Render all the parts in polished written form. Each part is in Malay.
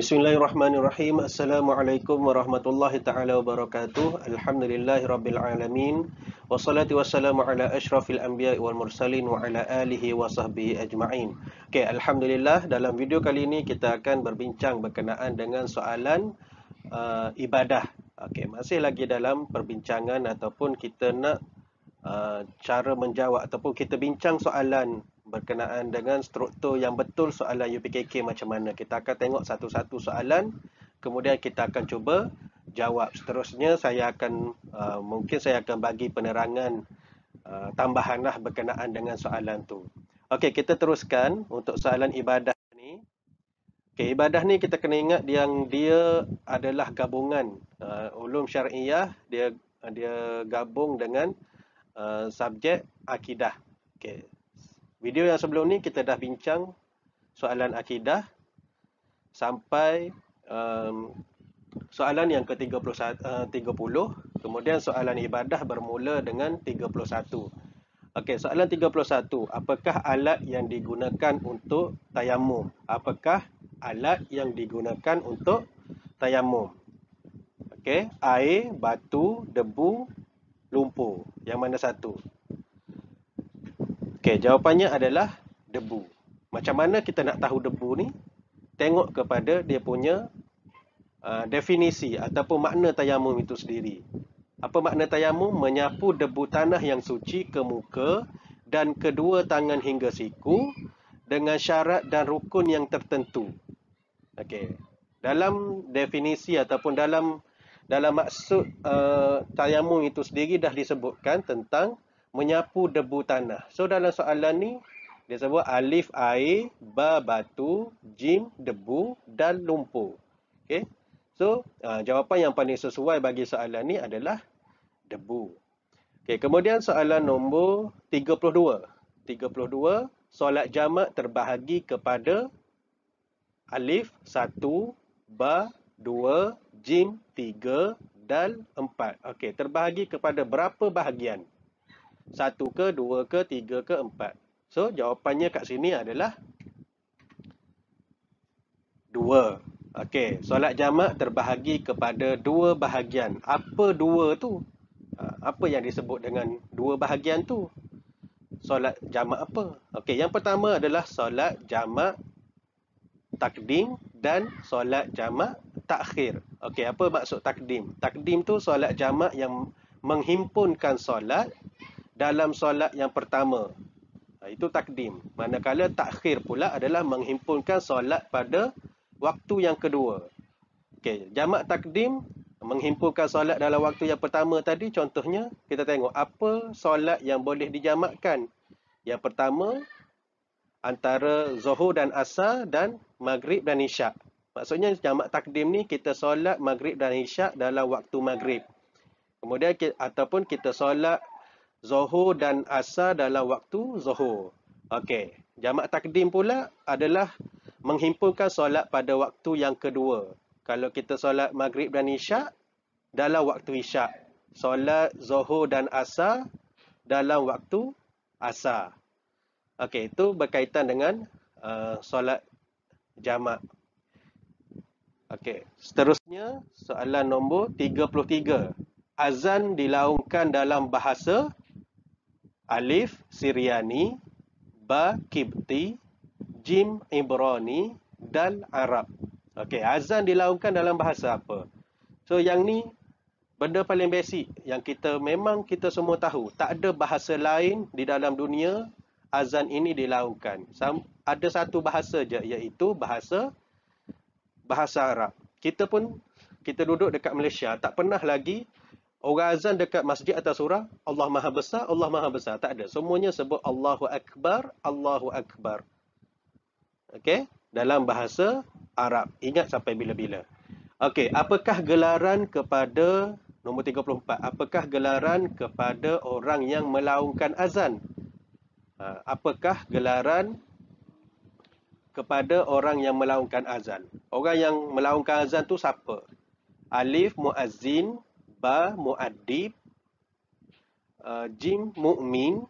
Bismillahirrahmanirrahim. Assalamualaikum warahmatullahi taala wabarakatuh. Alhamdulillahirabbil alamin. Wassalatu wassalamu ala asyrafil anbiya'i wal mursalin wa ala alihi wa sahbihi ajma'in. Okey, alhamdulillah dalam video kali ini kita akan berbincang berkenaan dengan soalan ibadah. Okey, masih lagi dalam perbincangan ataupun kita nak cara menjawab ataupun kita bincang soalan berkenaan dengan struktur yang betul soalan UPKK macam mana. Kita akan tengok satu-satu soalan, kemudian kita akan cuba jawab. Seterusnya saya akan mungkin saya akan bagi penerangan tambahanlah berkenaan dengan soalan tu. Okey, kita teruskan untuk soalan ibadah ni. Okey, ibadah ni kita kena ingat yang dia adalah gabungan ulum syar'iyah, dia gabung dengan subjek akidah. Okey. Video yang sebelum ni kita dah bincang soalan akidah sampai soalan yang ke-30. Kemudian soalan ibadah bermula dengan 31. Okey, soalan 31. Apakah alat yang digunakan untuk tayamum? Apakah alat yang digunakan untuk tayamum? Okey, air, batu, debu, lumpur. Yang mana satu? Okey, jawapannya adalah debu. Macam mana kita nak tahu debu ni? Tengok kepada dia punya definisi ataupun makna tayamum itu sendiri. Apa makna tayamum? Menyapu debu tanah yang suci ke muka dan kedua tangan hingga siku dengan syarat dan rukun yang tertentu. Okey. Dalam definisi ataupun dalam maksud tayamum itu sendiri dah disebutkan tentang menyapu debu tanah. So dalam soalan ni dia sebut alif air, ba batu, jim debu dan lumpur. Okey. So jawapan yang paling sesuai bagi soalan ni adalah debu. Okey, kemudian soalan nombor 32. 32, solat jamak terbahagi kepada alif 1, ba 2, jim 3, dal 4. Okey, terbahagi kepada berapa bahagian? 1 ke, 2 ke, 3 ke, 4. So, jawapannya kat sini adalah 2. Okey, solat jamak terbahagi kepada 2 bahagian. Apa 2 tu? Apa yang disebut dengan 2 bahagian tu? Solat jamak apa? Okey, yang pertama adalah solat jamak takdim dan solat jamak takhir. Okey, apa maksud takdim? Takdim tu solat jamak yang menghimpunkan solat dalam solat yang pertama. Itu takdim. Manakala takhir pula adalah menghimpunkan solat pada waktu yang kedua. Okey, jamak takdim menghimpunkan solat dalam waktu yang pertama tadi, contohnya kita tengok apa solat yang boleh dijamakkan. Yang pertama antara zuhur dan asar dan maghrib dan isyak. Maksudnya jamak takdim ni kita solat maghrib dan isyak dalam waktu maghrib. Kemudian ataupun kita solat zuhur dan asar dalam waktu zuhur. Okey, jamak takdim pula adalah menghimpunkan solat pada waktu yang kedua. Kalau kita solat maghrib dan isyak dalam waktu isyak. Solat zuhur dan asar dalam waktu asar. Okey, itu berkaitan dengan solat jamak. Okey, seterusnya soalan nombor 33. Azan dilaungkan dalam bahasa alif Syriani, ba Kibti, jim Ibrani, dal Arab. Okey, azan dilaungkan dalam bahasa apa? So yang ni benda paling basic yang memang kita semua tahu. Tak ada bahasa lain di dalam dunia azan ini dilaungkan. Ada satu bahasa je, iaitu bahasa Arab. Kita duduk dekat Malaysia, tak pernah lagi orang azan dekat masjid atas surah Allah Maha Besar, Allah Maha Besar. Tak ada. Semuanya sebut Allahu Akbar, Allahu Akbar. Okey, dalam bahasa Arab. Ingat sampai bila-bila. Okey, apakah gelaran kepada nombor 34? Apakah gelaran kepada orang yang melaungkan azan? Apakah gelaran kepada orang yang melaungkan azan? Orang yang melaungkan azan tu siapa? Alif muazzin, ba muaddib, jim mu'min,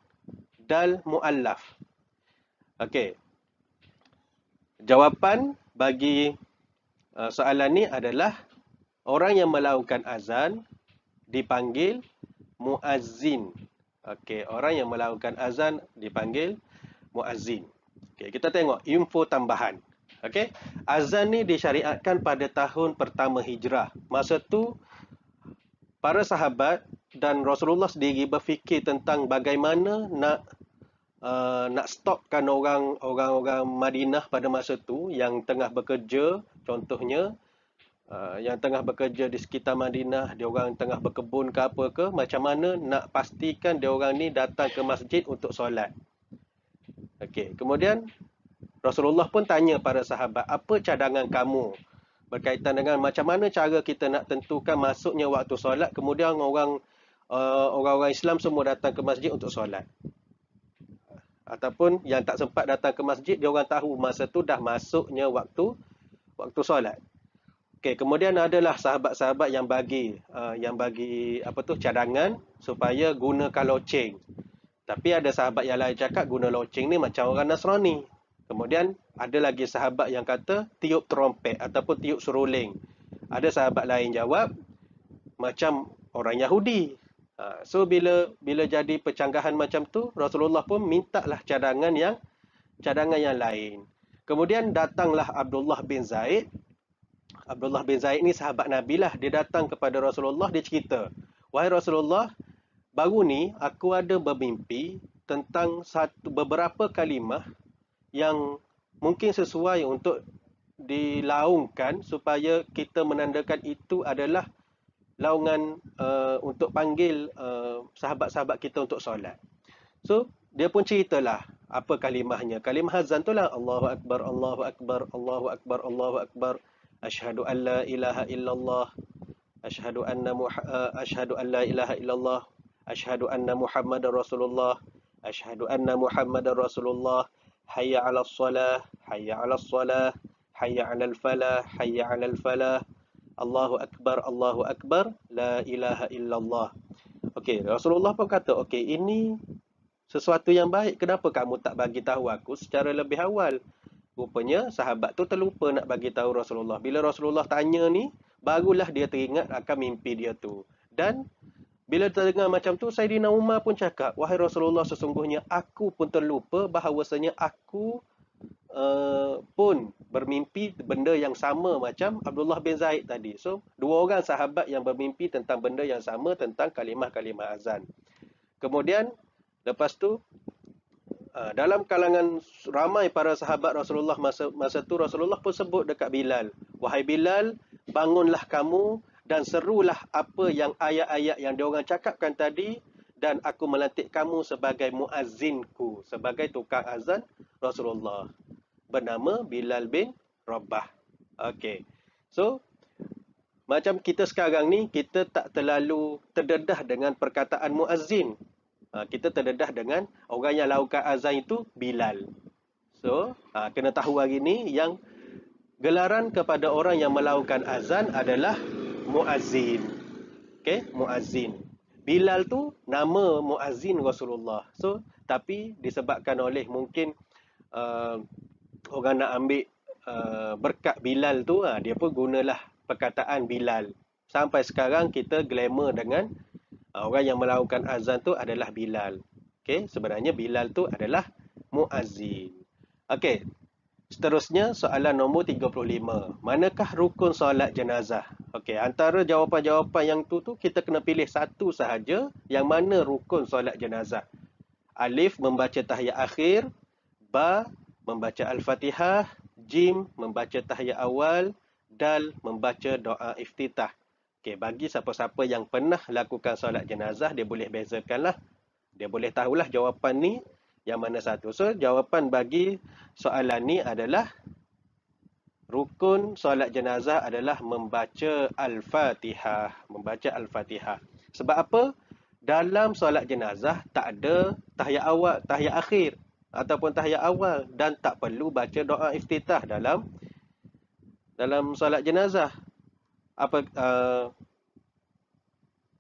dal muallaf. Okey. Jawapan bagi Soalan ni adalah orang yang melakukan azan dipanggil muazzin. Okey, orang yang melakukan azan dipanggil muazzin. Okey, kita tengok info tambahan. Okey, azan ni disyariatkan pada tahun pertama Hijrah. Masa tu para sahabat dan Rasulullah sendiri berfikir tentang bagaimana nak stopkan orang-orang Madinah pada masa tu yang tengah bekerja, contohnya yang tengah bekerja di sekitar Madinah, dia orang tengah berkebun ke apa ke, macam mana nak pastikan dia orang ni datang ke masjid untuk solat. Okey, kemudian Rasulullah pun tanya para sahabat, apa cadangan kamu berkaitan dengan macam mana cara kita nak tentukan masuknya waktu solat, kemudian orang-orang Islam semua datang ke masjid untuk solat. Ataupun yang tak sempat datang ke masjid, dia orang tahu masa tu dah masuknya waktu solat. Okey, kemudian adalah sahabat-sahabat yang bagi apa tu cadangan supaya gunakan loceng. Tapi ada sahabat yang lain cakap guna loceng ni macam orang Nasrani. Kemudian ada lagi sahabat yang kata tiup trompet ataupun tiup seruling. Ada sahabat lain jawab macam orang Yahudi. So bila jadi percanggahan macam tu, Rasulullah pun mintalah cadangan yang lain. Kemudian datanglah Abdullah bin Zaid. Abdullah bin Zaid ni sahabat Nabi lah. Dia datang kepada Rasulullah, dia cerita, wahai Rasulullah, baru ni aku ada bermimpi tentang beberapa kalimah yang mungkin sesuai untuk dilaungkan supaya kita menandakan itu adalah laungan untuk panggil sahabat-sahabat kita untuk solat. So, dia pun ceritalah apa kalimahnya. Kalimah azan tu lah, Allahu Akbar, Allahu Akbar, Allahu Akbar, Allahu Akbar. Asyhadu an la ilaha illallah, asyhadu an la ilaha illallah, asyhadu anna Muhammadar Rasulullah, asyhadu anna Muhammadar Rasulullah, hayya 'alas salah, hayya 'alas salah, hayya 'alal falah, hayya 'alal falah, Allahu akbar, la ilaha illallah. Okey, Rasulullah pun kata, okey, ini sesuatu yang baik, kenapa kamu tak bagi tahu aku secara lebih awal? Rupanya sahabat tu terlupa nak bagi tahu Rasulullah. Bila Rasulullah tanya ni, barulah dia teringat akan mimpi dia tu. Dan bila terdengar macam tu, Saidina Umar pun cakap, wahai Rasulullah, sesungguhnya aku pun terlupa bahawasanya aku pun bermimpi benda yang sama macam Abdullah bin Zaid tadi. So, dua orang sahabat yang bermimpi tentang benda yang sama tentang kalimah-kalimah azan. Kemudian, lepas tu, dalam kalangan ramai para sahabat Rasulullah masa tu, Rasulullah pun sebut dekat Bilal, wahai Bilal, bangunlah kamu dan serulah apa yang ayat-ayat yang diorang cakapkan tadi, dan aku melantik kamu sebagai muazzinku, sebagai tukang azan Rasulullah, bernama Bilal bin Rabah. Okey. So, macam kita sekarang ni, kita tak terlalu terdedah dengan perkataan muazzin. Kita terdedah dengan orang yang lakukan azan itu Bilal. So, kena tahu hari ni yang gelaran kepada orang yang melakukan azan adalah muazzin. Okey, muazzin. Bilal tu nama muazzin Rasulullah. So, tapi disebabkan oleh mungkin orang nak ambil berkat Bilal tu, dia pun gunalah perkataan Bilal. Sampai sekarang kita glamour dengan orang yang melakukan azan tu adalah Bilal. Okey, sebenarnya Bilal tu adalah muazzin. Okey. Seterusnya soalan nombor 35. Manakah rukun solat jenazah? Okey, antara jawapan-jawapan yang tu kita kena pilih satu sahaja yang mana rukun solat jenazah. Alif membaca tahiyat akhir, ba membaca al-Fatihah, jim membaca tahiyat awal, dal membaca doa iftitah. Okey, bagi siapa-siapa yang pernah lakukan solat jenazah, dia boleh bezakanlah. Dia boleh tahulah jawapan ni yang mana satu. So, jawapan bagi soalan ni adalah rukun solat jenazah adalah membaca Al-Fatihah. Membaca Al-Fatihah. Sebab apa? Dalam solat jenazah tak ada tahiyat awal, tahiyat akhir ataupun tahiyat awal, dan tak perlu baca doa iftitah dalam solat jenazah.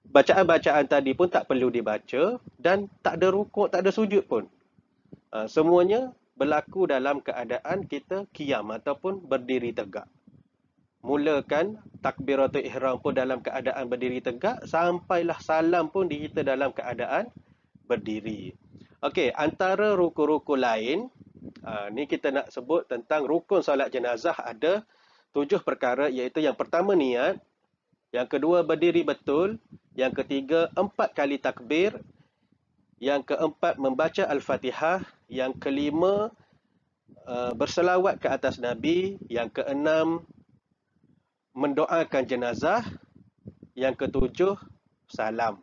Bacaan-bacaan tadi pun tak perlu dibaca, dan tak ada rukuk, tak ada sujud pun. Semuanya berlaku dalam keadaan kita qiyam ataupun berdiri tegak. mulakan takbiratul ihram pun dalam keadaan berdiri tegak, sampailah salam pun kita dalam keadaan berdiri. Okey, antara rukun-rukun lain, ni kita nak sebut tentang rukun solat jenazah ada 7 perkara, iaitu yang pertama niat, yang kedua berdiri betul, yang ketiga 4 kali takbir, yang keempat membaca Al-Fatihah, yang kelima berselawat ke atas Nabi, yang keenam mendoakan jenazah, yang ketujuh salam.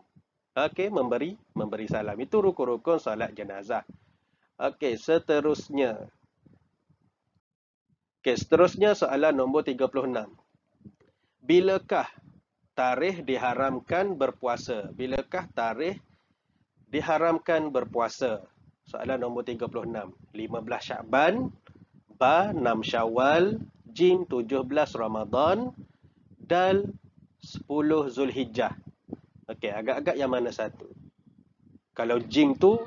Okey, memberi salam. Itu rukun-rukun solat jenazah. Okey, seterusnya. Soalan nombor 36. Bilakah tarikh diharamkan berpuasa? Bilakah tarikh diharamkan berpuasa? Soalan nombor 36. 15 Syakban, ba 6 Syawal, jim 17 Ramadan, dal 10 Zulhijjah. Okey, agak-agak yang mana satu? Kalau jim tu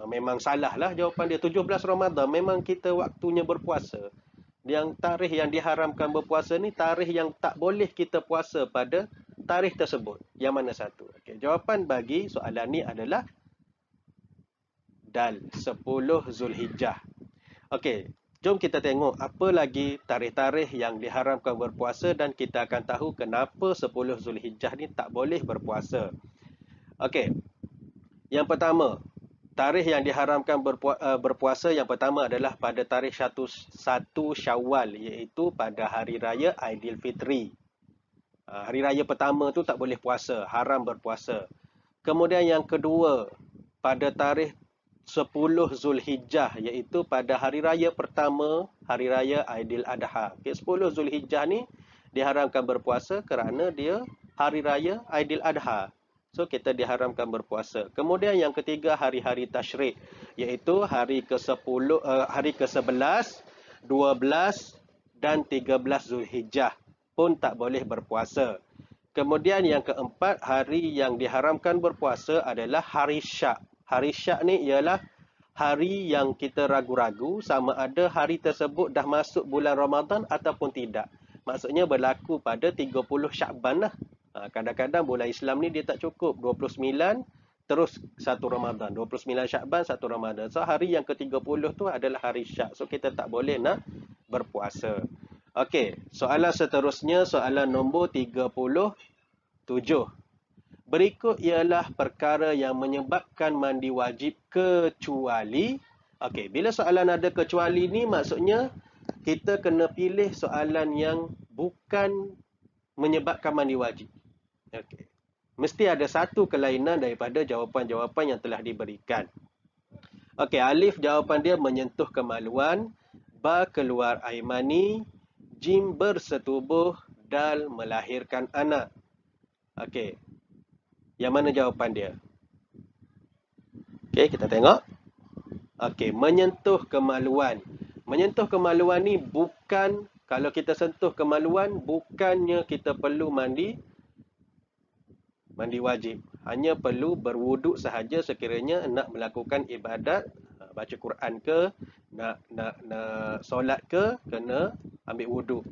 memang salah lah jawapan dia. 17 Ramadan memang kita waktunya berpuasa. Yang tarikh yang diharamkan berpuasa ni tarikh yang tak boleh kita puasa pada tarikh tersebut. Yang mana satu? Okey, jawapan bagi soalan ni adalah dal 10 Zulhijjah. Okey, jom kita tengok apa lagi tarikh-tarikh yang diharamkan berpuasa dan kita akan tahu kenapa 10 Zulhijjah ni tak boleh berpuasa. Okey. Yang pertama, tarikh yang diharamkan berpuasa yang pertama adalah pada tarikh 1 Syawal, iaitu pada hari raya Aidilfitri. Hari raya pertama tu tak boleh puasa, haram berpuasa. Kemudian yang kedua, pada tarikh 10 Zulhijjah, iaitu pada hari raya pertama, hari raya Aidil Adha. Okay, 10 Zulhijjah ni diharamkan berpuasa kerana dia hari raya Aidil Adha. So, kita diharamkan berpuasa. Kemudian yang ketiga, hari-hari tasyrik, iaitu hari ke-10, hari ke-11, 12 dan 13 Zulhijjah pun tak boleh berpuasa. Kemudian yang keempat, hari yang diharamkan berpuasa adalah hari Syak. Hari Syak ni ialah hari yang kita ragu-ragu sama ada hari tersebut dah masuk bulan Ramadan ataupun tidak. Maksudnya berlaku pada 30 Syakban lah. Kadang-kadang bulan Islam ni dia tak cukup 29 terus 1 Ramadan, 29 Syakban 1 Ramadan. So hari yang ke-30 tu adalah hari Syak. So kita tak boleh nak berpuasa. Okey, soalan seterusnya, soalan nombor 37. Berikut ialah perkara yang menyebabkan mandi wajib kecuali. Okey, bila soalan ada kecuali ni maksudnya kita kena pilih soalan yang bukan menyebabkan mandi wajib. Okey. Mesti ada satu kelainan daripada jawapan-jawapan yang telah diberikan. Okey, alif jawapan dia menyentuh kemaluan, ba keluar air mani, jim bersetubuh, dal melahirkan anak. Okey. Yang mana jawapan dia? Okey, kita tengok. Okey, menyentuh kemaluan. Menyentuh kemaluan ni bukan, kalau kita sentuh kemaluan, bukannya kita perlu mandi wajib. Hanya perlu berwuduk sahaja sekiranya nak melakukan ibadat, baca Quran ke, nak solat ke, kena ambil wuduk.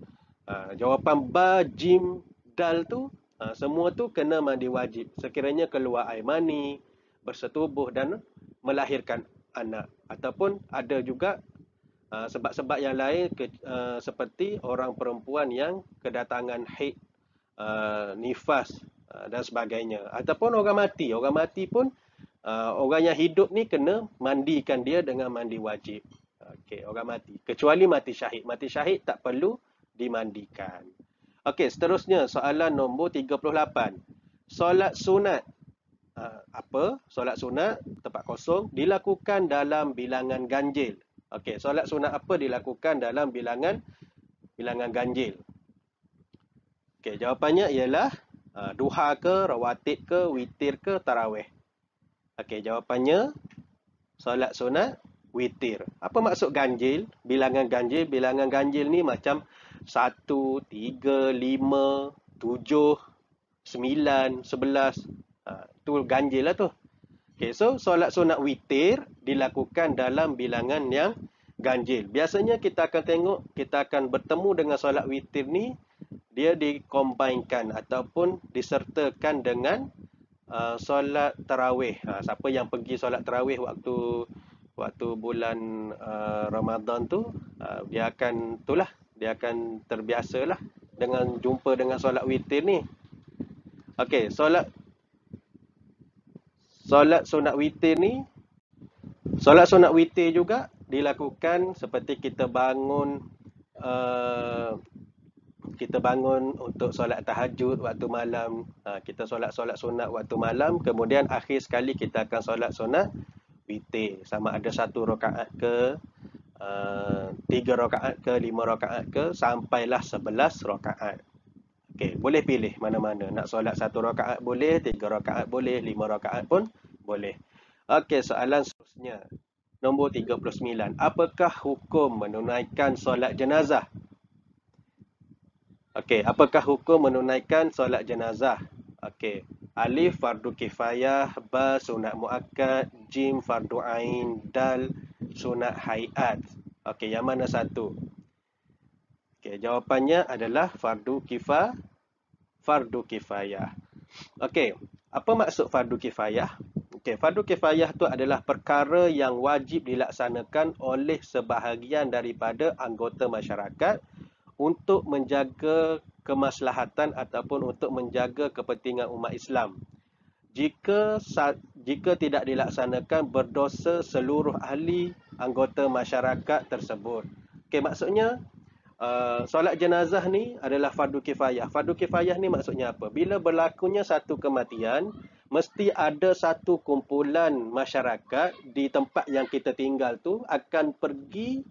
Jawapan ba, jim, dal tu, semua tu kena mandi wajib. Sekiranya keluar air mani, bersetubuh dan melahirkan anak. Ataupun ada juga sebab-sebab yang lain seperti orang perempuan yang kedatangan haid, nifas dan sebagainya. Ataupun orang mati. Orang mati pun, orang yang hidup ni kena mandikan dia dengan mandi wajib. Okey, orang mati. Kecuali mati syahid. Mati syahid tak perlu dimandikan. Okey, seterusnya soalan nombor 38. Solat sunat. Apa? Solat sunat, tempat kosong, dilakukan dalam bilangan ganjil. Okey, solat sunat apa dilakukan dalam bilangan ganjil? Okey, jawapannya ialah duha ke, rawatib ke, witir ke, tarawih. Okey, jawapannya solat sunat witir. Apa maksud ganjil? Bilangan ganjil. Bilangan ganjil ni macam 1, 3, 5, 7, 9, 11. Tu ganjil lah tu. Okay, so solat sunat witir dilakukan dalam bilangan yang ganjil. Biasanya kita akan tengok, kita akan bertemu dengan solat witir ni, dia dikombainkan ataupun disertakan dengan solat tarawih. Siapa yang pergi solat tarawih waktu bulan Ramadan tu, dia akan terbiasalah dengan jumpa dengan solat witir ni. Okey, solat sunat witir ni, solat sunat witir juga dilakukan seperti kita bangun untuk solat tahajud waktu malam, kita solat sunat waktu malam, kemudian akhir sekali kita akan solat sunat witir, sama ada 1 rakaat ke, 3 rakaat ke, 5 rakaat ke, sampailah 11 rakaat. Okey, boleh pilih mana-mana. Nak solat 1 rakaat boleh, 3 rakaat boleh, 5 rakaat pun boleh. Okey, soalan seterusnya. Nombor 39. Apakah hukum menunaikan solat jenazah? Okey, apakah hukum menunaikan solat jenazah? Okey. Alif fardu kifayah, ba sunat muakkad, jim fardu ain, dal sunat hayat. Okey, yang mana satu? Okey, jawapannya adalah fardu kifayah. Okey, apa maksud fardu kifayah? Okey, fardu kifayah itu adalah perkara yang wajib dilaksanakan oleh sebahagian daripada anggota masyarakat untuk menjaga kemaslahatan ataupun untuk menjaga kepentingan umat Islam. Jika tidak dilaksanakan, berdosa seluruh ahli anggota masyarakat tersebut. Okey, maksudnya solat jenazah ni adalah fardu kifayah. Fardu kifayah ni maksudnya apa? Bila berlakunya satu kematian, mesti ada satu kumpulan masyarakat di tempat yang kita tinggal tu akan pergi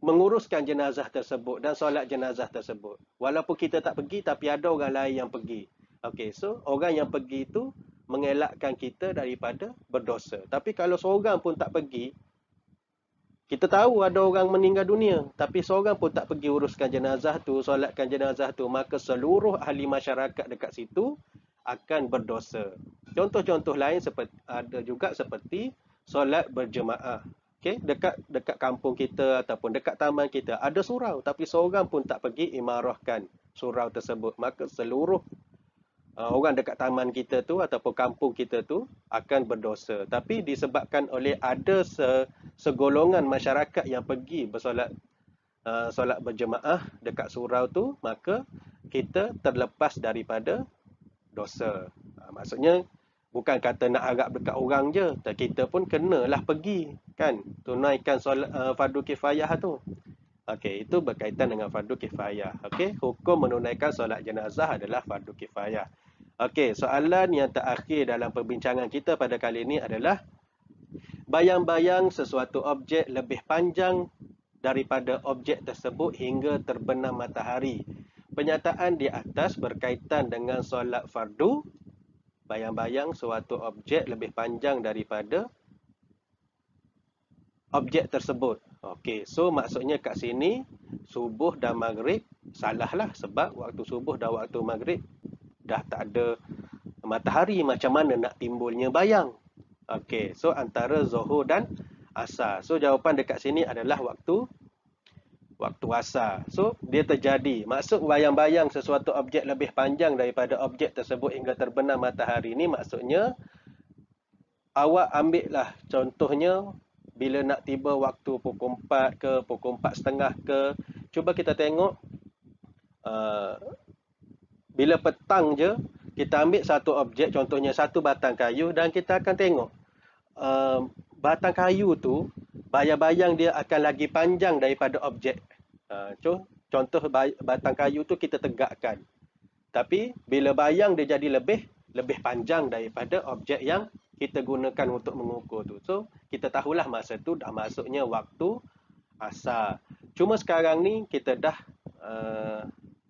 menguruskan jenazah tersebut dan solat jenazah tersebut. Walaupun kita tak pergi, tapi ada orang lain yang pergi. Okey, so orang yang pergi itu mengelakkan kita daripada berdosa. Tapi kalau seorang pun tak pergi, kita tahu ada orang meninggal dunia, tapi seorang pun tak pergi uruskan jenazah tu, solatkan jenazah tu, maka seluruh ahli masyarakat dekat situ akan berdosa. Contoh-contoh lain ada juga seperti solat berjemaah. Okey, dekat kampung kita ataupun dekat taman kita ada surau, tapi seorang pun tak pergi imarahkan surau tersebut, maka seluruh orang dekat taman kita tu ataupun kampung kita tu akan berdosa. Tapi disebabkan oleh ada segolongan masyarakat yang pergi solat berjemaah dekat surau tu, maka kita terlepas daripada dosa. Maksudnya bukan kata nak harap dekat orang je, kita pun kenalah pergi kan, tunaikan solat fardu kifayah tu. Okey, itu berkaitan dengan fardu kifayah. Okey, hukum menunaikan solat jenazah adalah fardu kifayah. Okey, soalan yang terakhir dalam perbincangan kita pada kali ini adalah bayang-bayang sesuatu objek lebih panjang daripada objek tersebut hingga terbenam matahari. Pernyataan di atas berkaitan dengan solat fardu. Bayang-bayang suatu objek lebih panjang daripada objek tersebut. Okey, so maksudnya kat sini subuh dan maghrib salahlah, sebab waktu subuh dan waktu maghrib dah tak ada matahari, macam mana nak timbulnya bayang? Okey, so antara zuhur dan asar. So jawapan dekat sini adalah waktu asar. So dia terjadi. Maksud bayang-bayang sesuatu objek lebih panjang daripada objek tersebut hingga terbenam matahari ni, maksudnya awak ambil lah contohnya bila nak tiba waktu pukul 4 ke, pukul 4.30 ke, cuba kita tengok bila petang je, kita ambil satu objek, contohnya satu batang kayu, dan kita akan tengok batang kayu tu, bayang-bayang dia akan lagi panjang daripada objek. Contoh batang kayu tu kita tegakkan, tapi bila bayang dia jadi lebih panjang daripada objek yang kita gunakan untuk mengukur tu. So kita tahulah masa tu dah masuknya waktu asar. Cuma sekarang ni kita dah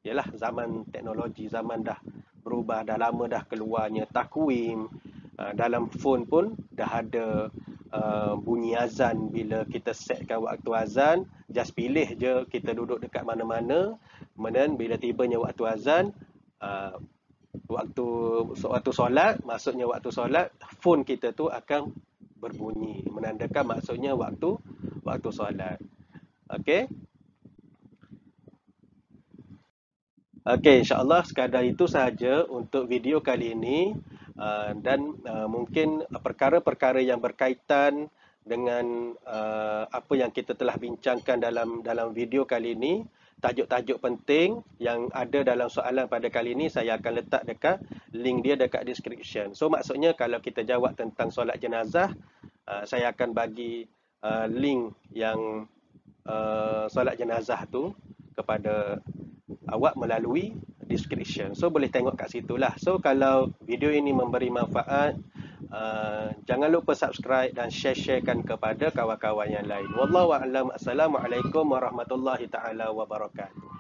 yalah, zaman teknologi, zaman dah berubah, dah lama dah keluarnya takwim. Dalam phone pun dah ada bunyi azan. Bila kita setkan waktu azan, just pilih je kita duduk dekat mana-mana, kemudian bila tibanya waktu azan, waktu solat, maksudnya waktu solat, phone kita tu akan berbunyi, menandakan maksudnya waktu waktu solat. Okey. Okey, insya-Allah sekadar itu sahaja untuk video kali ini. Dan mungkin perkara-perkara yang berkaitan dengan apa yang kita telah bincangkan dalam video kali ini, tajuk-tajuk penting yang ada dalam soalan pada kali ini saya akan letak dekat link dia dekat description. So maksudnya kalau kita jawab tentang solat jenazah, saya akan bagi link yang solat jenazah tu kepada awak melalui description. So boleh tengok kat situ lah. So kalau video ini memberi manfaat, jangan lupa subscribe dan share-sharekan kepada kawan-kawan yang lain. Wallahu a'lam. Assalamualaikum warahmatullahi taala wabarakatuh.